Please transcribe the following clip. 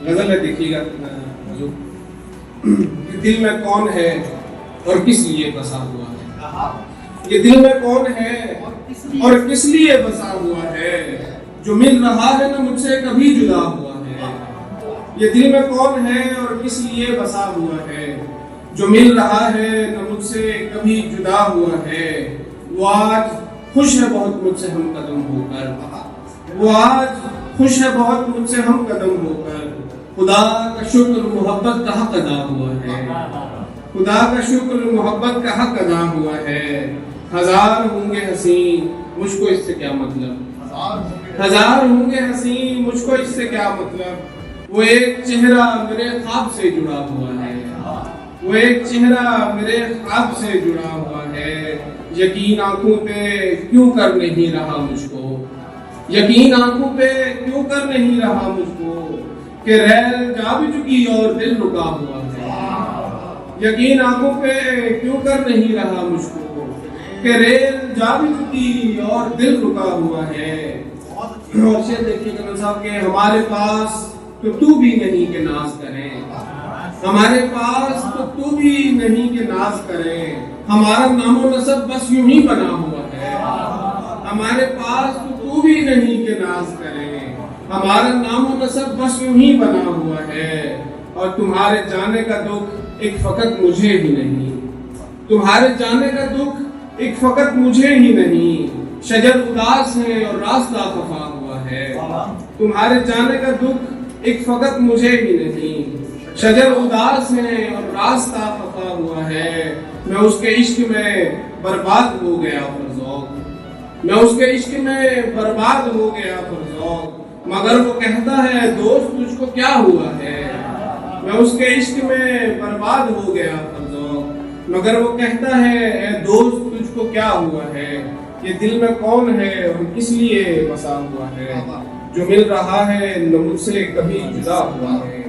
غزل ہے، دیکھیے گا حضور، کہ دل میں کون ہے اور کس لیے بسا ہوا ہے، یہ دل میں کون ہے اور کس لیے بسا ہوا ہے، جو مل رہا ہے نہ مجھ سے کبھی جدا ہوا ہے، یہ دل میں کون ہے اور کس لیے بسا ہوا ہے، جو مل رہا ہے نہ مجھ سے کبھی جدا ہوا ہے، وہ آج خوش ہے بہت مجھ سے ہم قدم ہو کر، وہ آج خوش ہے بہت مجھ سے ہم قدم ہو کر، خدا کا شکر محبت کا حق ادا ہوا ہے، خدا کا شکر محبت کا حق ادا ہوا ہے، ہزار ہوں گے حسین مجھ کو اس سے کیا مطلب، ہزار ہوں گے حسین مجھ کو اس سے کیا مطلب، وہ ایک چہرہ میرے خواب سے جڑا ہوا ہے، وہ ایک چہرہ میرے خواب سے جڑا ہوا ہے، یقین آنکھوں پہ کیوں کر نہیں رہا مجھ کو، یقین آنکھوں پہ کیوں کر نہیں رہا مجھ کو، کہ ریل جا بھی چکی اور دل رکا ہوا ہے، یقین آنکھوں پہ کیوں کر نہیں رہا مجھ کو، کہ ریل جا بھی چکی اور دل رکا ہوا ہے۔ اور شعر دیکھیے کرن صاحب کہ ہمارے پاس تو بھی نہیں کہ ناز کریں، ہمارے پاس تو بھی نہیں کہ ناز کریں، ہمارا نام و نسب بس یوں ہی بنا ہوا ہے، ہمارے پاس تو بھی نہیں کہ ناز کریں، ہمارا نام و نسب بس یوں ہی بنا ہوا ہے، اور تمہارے جانے کا دکھ ایک فقط مجھے ہی نہیں، تمہارے جانے کا دکھ ایک فقط مجھے ہی نہیں، شجر اداس ہے اور راستہ خفا ہوا ہے، تمہارے جانے کا دکھ ایک فقط مجھے ہی نہیں، شجر اداس ہے اور راستہ خفا ہوا ہے، میں اس کے عشق میں برباد ہو گیا فرزوق، میں اس کے عشق میں برباد ہو گیا فرزوق، مگر وہ کہتا ہے دوست تجھ کو کیا ہوا ہے، میں اس کے عشق میں برباد ہو گیا فرزوق، مگر وہ کہتا ہے اے دوست تجھ کو کیا ہوا ہے، یہ دل میں کون ہے اور کس لیے بسا ہوا ہے، جو مل رہا ہے نہ مجھ سے کبھی جدا ہوا ہے۔